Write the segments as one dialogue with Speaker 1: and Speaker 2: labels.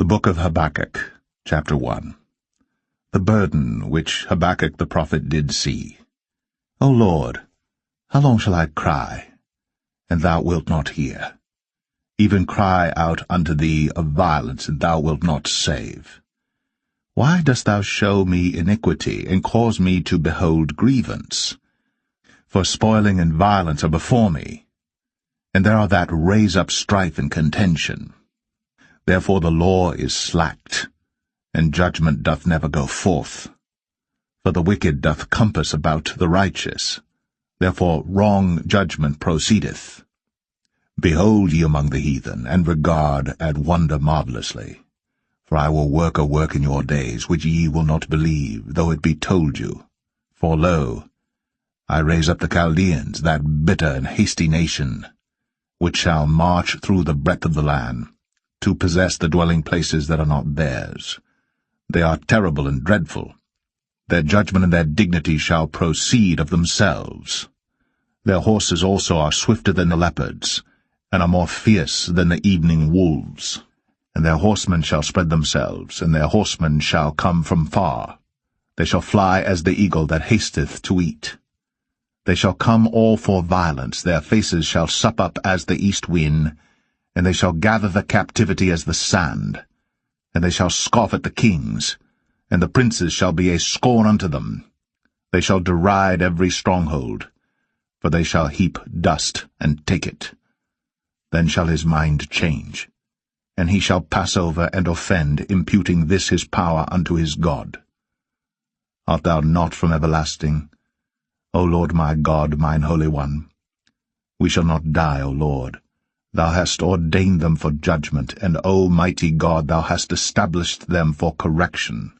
Speaker 1: book of Habakkuk, chapter 1. The burden which Habakkuk the prophet did see. O Lord, how long shall I cry, and thou wilt not hear? Even cry out unto thee of violence, and thou wilt not save. Why dost thou show me iniquity, and cause me to behold grievance? For spoiling and violence are before me, and there are that raise up strife and contention. Therefore the law is slacked, and judgment doth never go forth. For the wicked doth compass about the righteous, therefore wrong judgment proceedeth. Behold ye among the heathen, and regard and wonder marvelously. For I will work a work in your days, which ye will not believe, though it be told you. For lo, I raise up the Chaldeans, that bitter and hasty nation, which shall march through the breadth of the land, to possess the dwelling places that are not theirs. They are terrible and dreadful. Their judgment and their dignity shall proceed of themselves. Their horses also are swifter than the leopards, and are more fierce than the evening wolves. And their horsemen shall spread themselves, and their horsemen shall come from far. They shall fly as the eagle that hasteth to eat. They shall come all for violence, their faces shall sup up as the east wind, and they shall gather the captivity as the sand. And they shall scoff at the kings, and the princes shall be a scorn unto them. They shall deride every stronghold, for they shall heap dust and take it. Then shall his mind change, and he shall pass over and offend, imputing this his power unto his God. Art thou not from everlasting, O Lord my God, mine Holy One? We shall not die, O Lord. Thou hast ordained them for judgment, and, O mighty God, thou hast established them for correction.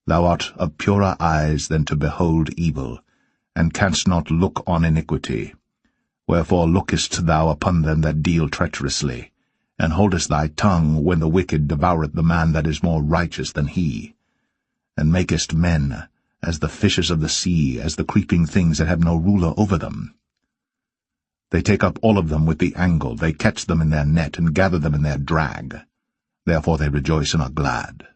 Speaker 1: Thou art of purer eyes than to behold evil, and canst not look on iniquity. Wherefore lookest thou upon them that deal treacherously, and holdest thy tongue when the wicked devoureth the man that is more righteous than he, and makest men as the fishes of the sea, as the creeping things that have no ruler over them. They take up all of them with the angle, they catch them in their net, and gather them in their drag. Therefore they rejoice and are glad.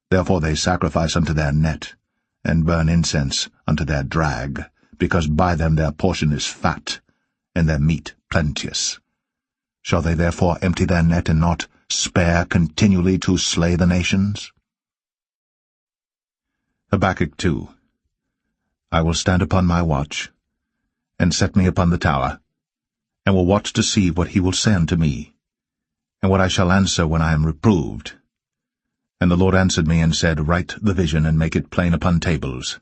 Speaker 1: Therefore they sacrifice unto their net, and burn incense unto their drag, because by them their portion is fat, and their meat plenteous. Shall they therefore empty their net, and not spare continually to slay the nations? Habakkuk 2. I will stand upon my watch, and set me upon the tower, and will watch to see what he will say unto me, and what I shall answer when I am reproved. And the Lord answered me, and said, Write the vision, and make it plain upon tables,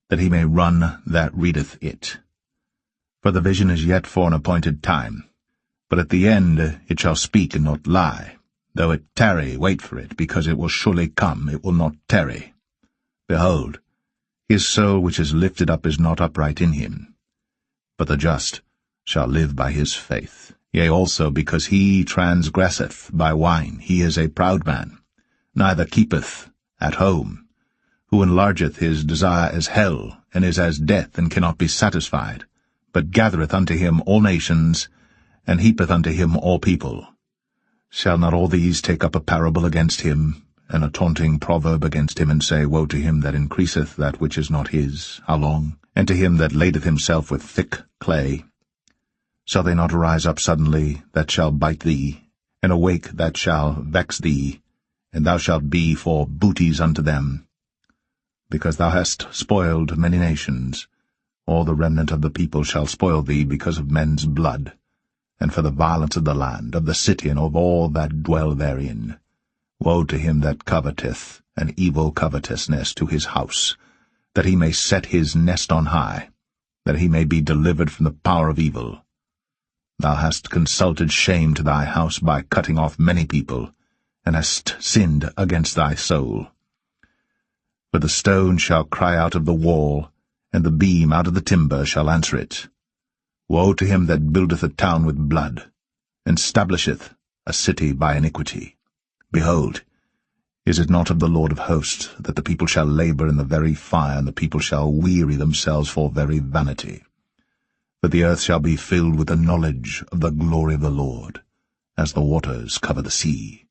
Speaker 1: that he may run that readeth it. For the vision is yet for an appointed time, but at the end it shall speak and not lie. Though it tarry, wait for it, because it will surely come, it will not tarry. Behold, his soul which is lifted up is not upright in him, but the just shall live by his faith. Yea, also because he transgresseth by wine, he is a proud man, neither keepeth at home, who enlargeth his desire as hell, and is as death, and cannot be satisfied, but gathereth unto him all nations, and heapeth unto him all people. Shall not all these take up a parable against him, and a taunting proverb against him, and say, Woe to him that increaseth that which is not his, how long? And to him that ladeth himself with thick clay? Shall they not arise up suddenly that shall bite thee, and awake that shall vex thee, and thou shalt be for booties unto them? Because thou hast spoiled many nations, all the remnant of the people shall spoil thee because of men's blood, and for the violence of the land, of the city, and of all that dwell therein. Woe to him that coveteth an evil covetousness to his house, that he may set his nest on high, that he may be delivered from the power of evil. Thou hast consulted shame to thy house by cutting off many people, and hast sinned against thy soul. For the stone shall cry out of the wall, and the beam out of the timber shall answer it. Woe to him that buildeth a town with blood, and stablisheth a city by iniquity. Behold, is it not of the Lord of hosts that the people shall labor in the very fire, and the people shall weary themselves for very vanity? For the earth shall be filled with the knowledge of the glory of the Lord, as the waters cover the sea.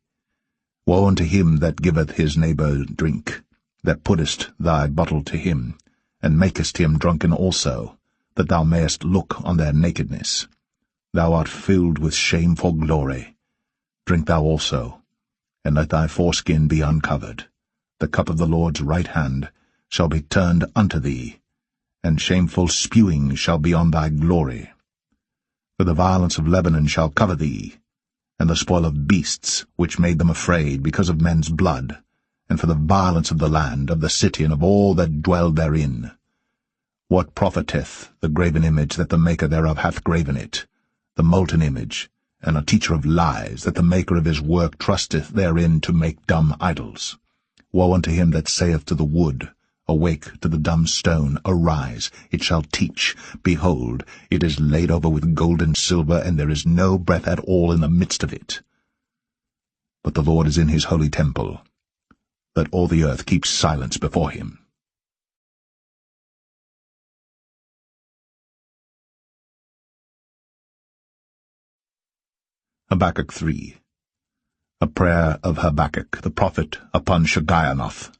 Speaker 1: Woe unto him that giveth his neighbour drink, that puttest thy bottle to him, and makest him drunken also, that thou mayest look on their nakedness. Thou art filled with shame for glory. Drink thou also, and let thy foreskin be uncovered. The cup of the Lord's right hand shall be turned unto thee, and shameful spewing shall be on thy glory. For the violence of Lebanon shall cover thee, and the spoil of beasts which made them afraid because of men's blood, and for the violence of the land, of the city, and of all that dwell therein. What profiteth the graven image that the maker thereof hath graven it, the molten image, and a teacher of lies, that the maker of his work trusteth therein to make dumb idols? Woe unto him that saith to the wood, Awake, to the dumb stone, Arise, it shall teach. Behold, it is laid over with gold and silver, and there is no breath at all in the midst of it. But the Lord is in his holy temple. Let all the earth keep silence before him. Habakkuk 3. A prayer of Habakkuk the prophet upon Shigionoth.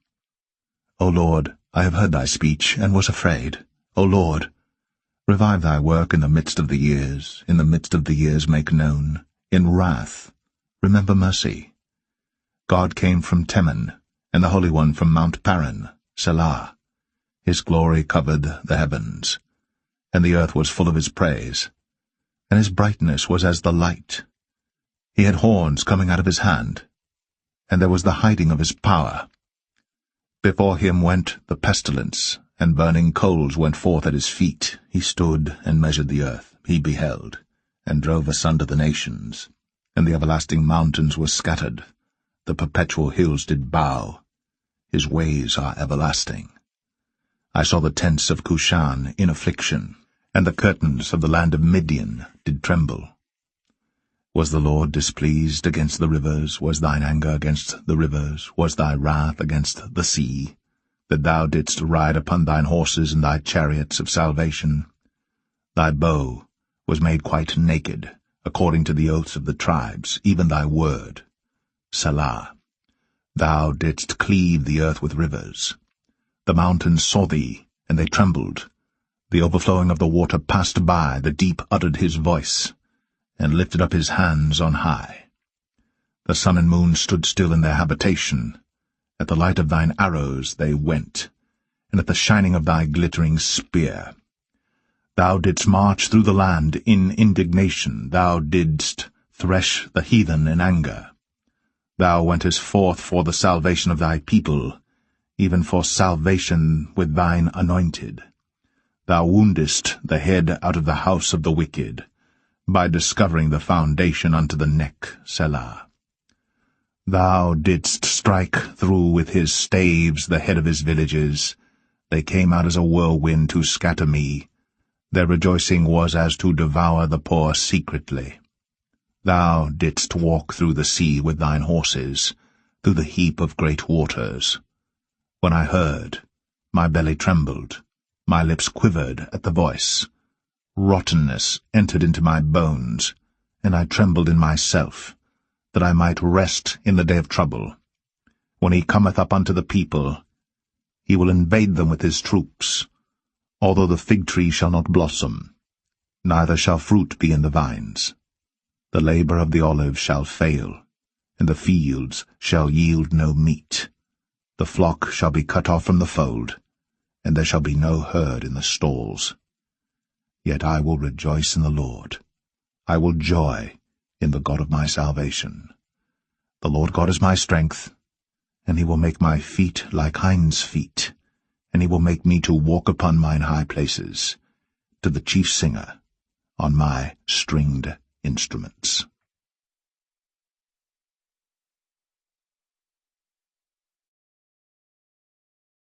Speaker 1: O Lord, I have heard thy speech, and was afraid. O Lord, revive thy work in the midst of the years, in the midst of the years make known. In wrath, remember mercy. God came from Teman, and the Holy One from Mount Paran, Selah. His glory covered the heavens, and the earth was full of his praise, and his brightness was as the light. He had horns coming out of his hand, and there was the hiding of his power. Before him went the pestilence, and burning coals went forth at his feet. He stood and measured the earth. He beheld, and drove asunder the nations. And the everlasting mountains were scattered. The perpetual hills did bow. His ways are everlasting. I saw the tents of Cushan in affliction, and the curtains of the land of Midian did tremble. Was the Lord displeased against the rivers? Was thine anger against the rivers? Was thy wrath against the sea? That thou didst ride upon thine horses and thy chariots of salvation? Thy bow was made quite naked, according to the oaths of the tribes, even thy word. Selah. Thou didst cleave the earth with rivers. The mountains saw thee, and they trembled. The overflowing of the water passed by, the deep uttered his voice, and lifted up his hands on high. The sun and moon stood still in their habitation. At the light of thine arrows they went, and at the shining of thy glittering spear. Thou didst march through the land in indignation. Thou didst thresh the heathen in anger. Thou wentest forth for the salvation of thy people, even for salvation with thine anointed. Thou woundest the head out of the house of the wicked, by discovering the foundation unto the neck, Selah. Thou didst strike through with his staves the head of his villages. They came out as a whirlwind to scatter me. Their rejoicing was as to devour the poor secretly. Thou didst walk through the sea with thine horses, through the heap of great waters. When I heard, my belly trembled, my lips quivered at the voice. Rottenness entered into my bones, and I trembled in myself, that I might rest in the day of trouble. When he cometh up unto the people, he will invade them with his troops. Although the fig tree shall not blossom, neither shall fruit be in the vines. The labor of the olive shall fail, and the fields shall yield no meat. The flock shall be cut off from the fold, and there shall be no herd in the stalls. Yet I will rejoice in the Lord. I will joy in the God of my salvation. The Lord God is my strength, and he will make my feet like hinds' feet, and he will make me to walk upon mine high places, to the chief singer on my stringed instruments.